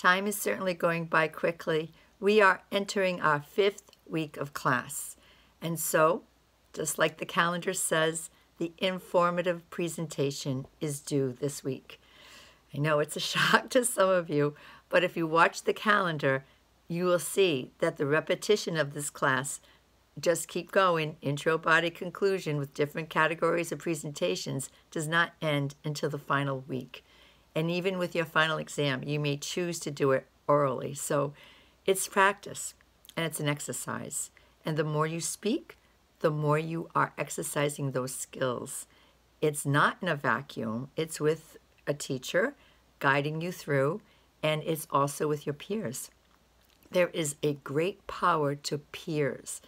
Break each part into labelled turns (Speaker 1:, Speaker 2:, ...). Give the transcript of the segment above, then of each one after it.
Speaker 1: Time is certainly going by quickly. We are entering our 5th week of class. And so, just like the calendar says, the informative presentation is due this week. I know it's a shock to some of you, but if you watch the calendar, you will see that the repetition of this class, just keep going, intro, body, conclusion with different categories of presentations, does not end until the final week. And even with your final exam, you may choose to do it orally. So it's practice and it's an exercise. And the more you speak, the more you are exercising those skills. It's not in a vacuum. It's with a teacher guiding you through, and it's also with your peers. There is a great power to peers.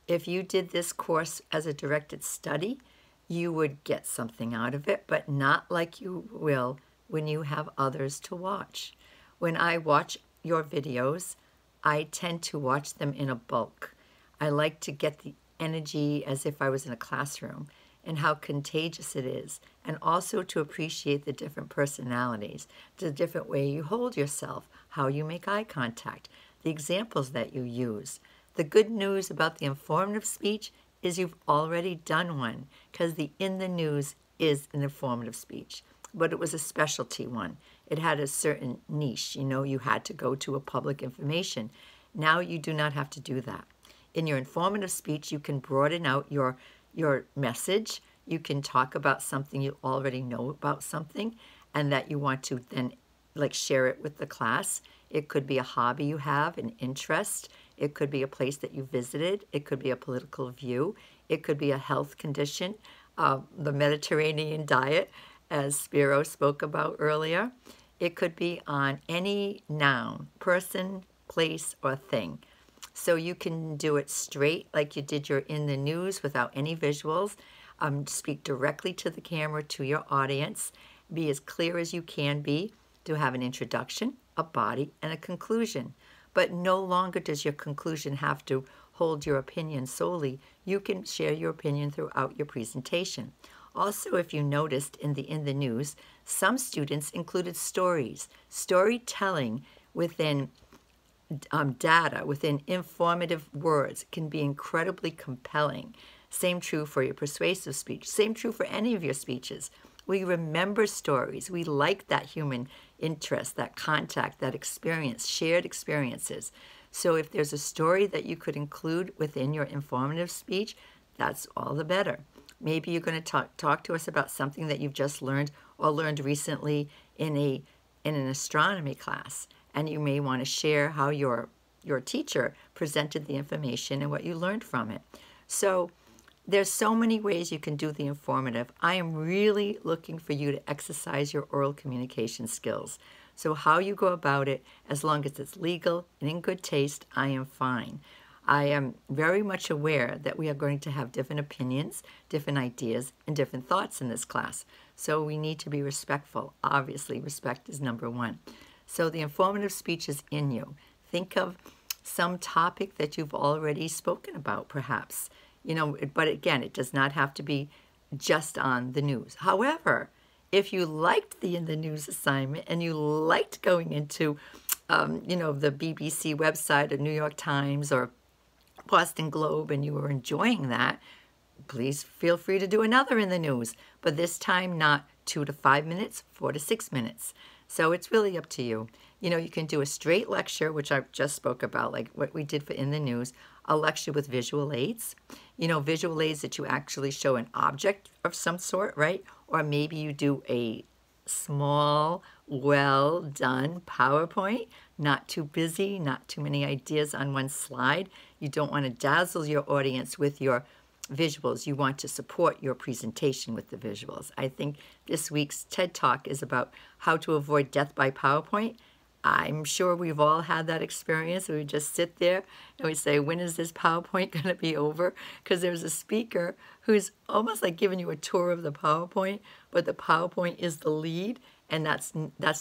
Speaker 1: If you did this course as a directed study, you would get something out of it, but not like you will when you have others to watch. When I watch your videos, I tend to watch them in a bulk. I like to get the energy as if I was in a classroom and how contagious it is, and also to appreciate the different personalities, the different way you hold yourself, how you make eye contact, the examples that you use. The good news about the informative speech is you've already done one, because the In the News is an informative speech, but it was a specialty one. It had a certain niche. You had to go to a public information. Now you do not have to do that. In your informative speech, you can broaden out your message. You can talk about something you already know about something and that you want to then share it with the class. It could be a hobby you have, an interest. It could be a place that you visited. It could be a political view. It could be a health condition, the Mediterranean diet, as Spiro spoke about earlier. It could be on any noun, person, place, or thing. So you can do it straight like you did your In the News without any visuals. Speak directly to the camera, to your audience. Be as clear as you can be to have an introduction, a body, and a conclusion. But no longer does your conclusion have to hold your opinion solely. You can share your opinion throughout your presentation. Also, if you noticed in the News, some students included stories. Storytelling within data, within informative words, can be incredibly compelling. Same true for your persuasive speech. Same true for any of your speeches. We remember stories. We like that human interest, that contact, that experience, shared experiences. So if there's a story that you could include within your informative speech, that's all the better. Maybe you're going to talk to us about something that you've just learned or learned recently in an astronomy class. And you may want to share how your teacher presented the information and what you learned from it. So there's so many ways you can do the informative. I am really looking for you to exercise your oral communication skills. So how you go about it, as long as it's legal and in good taste, I am fine. I am very much aware that we are going to have different opinions, different ideas, and different thoughts in this class. So we need to be respectful. Obviously, respect is number one. So the informative speech is in you. Think of some topic that you've already spoken about, perhaps. But again, it does not have to be just on the news. However, if you liked the In the News assignment and you liked going into, the BBC website or New York Times or Boston Globe and you were enjoying that, please feel free to do another In the News. But this time, not 2 to 5 minutes, 4 to 6 minutes. So it's really up to you. You can do a straight lecture, which I just spoke about, like what we did for In the News, a lecture with visual aids. Visual aids that you actually show an object of some sort, right? Or maybe you do a small, well-done PowerPoint, not too busy, not too many ideas on one slide. You don't want to dazzle your audience with your visuals. You want to support your presentation with the visuals. I think this week's TED Talk is about how to avoid death by PowerPoint. I'm sure we've all had that experience. We just sit there and we say, when is this PowerPoint going to be over? Because there's a speaker who's almost like giving you a tour of the PowerPoint, but the PowerPoint is the lead, and that's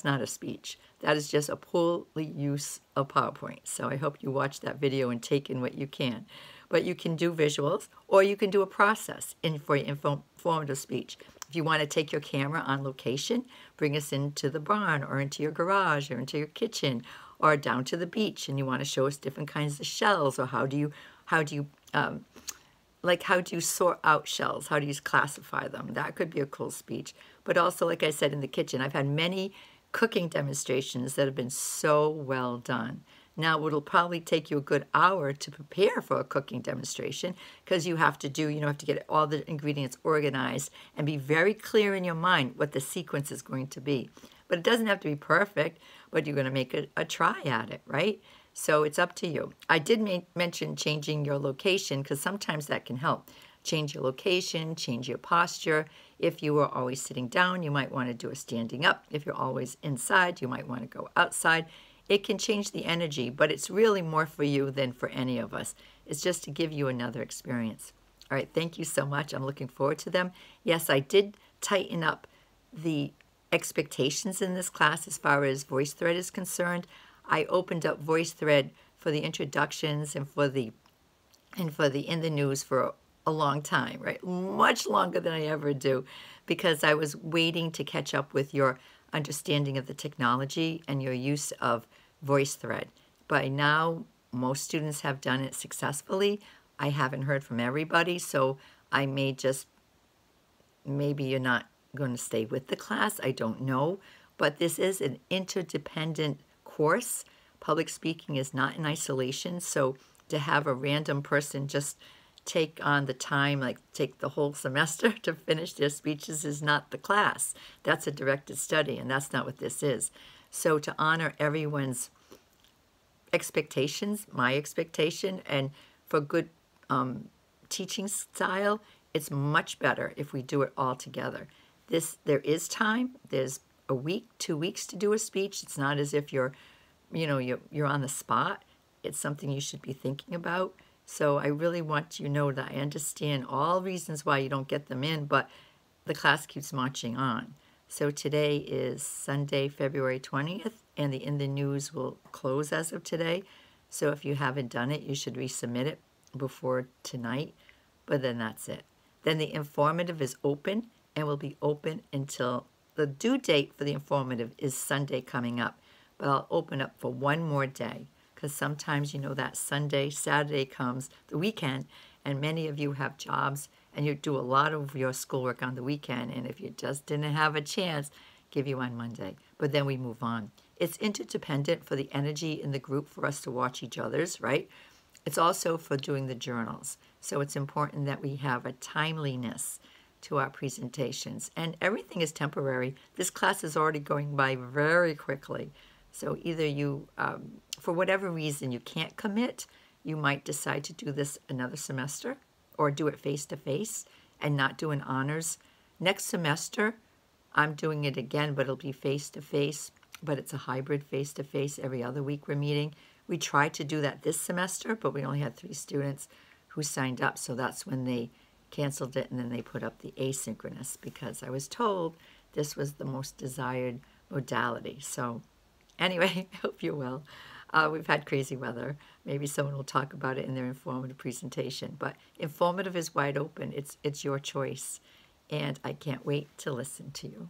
Speaker 1: not a speech. That is just a poorly use of PowerPoint. So I hope you watch that video and take in what you can. But you can do visuals, or you can do a process for your informative speech. If you want to take your camera on location, bring us into the barn or into your garage or into your kitchen or down to the beach, and you want to show us different kinds of shells, or how do you sort out shells? How do you classify them? That could be a cool speech. But also, like I said, in the kitchen, I've had many cooking demonstrations that have been so well done. Now, it'll probably take you a good hour to prepare for a cooking demonstration, because you have to get all the ingredients organized and be very clear in your mind what the sequence is going to be. But it doesn't have to be perfect, but you're going to make a try at it, right? So it's up to you. I did mention changing your location, because sometimes that can help. Change your location, change your posture. If you are always sitting down, you might want to do a standing up. If you're always inside, you might want to go outside. It can change the energy, but it's really more for you than for any of us. It's just to give you another experience. All right, thank you so much. I'm looking forward to them. Yes, I did tighten up the expectations in this class as far as VoiceThread is concerned. I opened up VoiceThread for the introductions and for the In the News for a long time, right? Much longer than I ever do, because I was waiting to catch up with your understanding of the technology and your use of VoiceThread. By now, most students have done it successfully. I haven't heard from everybody, so I may just, maybe you're not going to stay with the class. I don't know. But this is an interdependent course. Public speaking is not in isolation, so to have a random person just take on the time, like take the whole semester to finish their speeches, is not the class. That's a directed study, and that's not what this is. So to honor everyone's expectations, my expectation, and for good teaching style, it's much better if we do it all together. There is time. There's a week, 2 weeks to do a speech. It's not as if you're on the spot. It's something you should be thinking about. So I really want you to know that I understand all reasons why you don't get them in, but the class keeps marching on. So today is Sunday, February 20th, and the In the News will close as of today. So if you haven't done it, you should resubmit it before tonight, but then that's it. Then the informative is open and will be open until the due date for the informative is Sunday coming up, but I'll open up for one more day. Because sometimes, that Saturday comes, the weekend, and many of you have jobs, and you do a lot of your schoolwork on the weekend, and if you just didn't have a chance, give you on Monday. But then we move on. It's interdependent for the energy in the group for us to watch each other's, right? It's also for doing the journals. So it's important that we have a timeliness to our presentations. And everything is temporary. This class is already going by very quickly. So either you, for whatever reason, you can't commit, you might decide to do this another semester or do it face-to-face and not do an honors. Next semester, I'm doing it again, but it'll be face-to-face, but it's a hybrid face-to-face. Every other week we're meeting. We tried to do that this semester, but we only had 3 students who signed up, so that's when they canceled it, and then they put up the asynchronous, because I was told this was the most desired modality. So anyway, I hope you're well. We've had crazy weather. Maybe someone will talk about it in their informative presentation. But informative is wide open. It's your choice. And I can't wait to listen to you.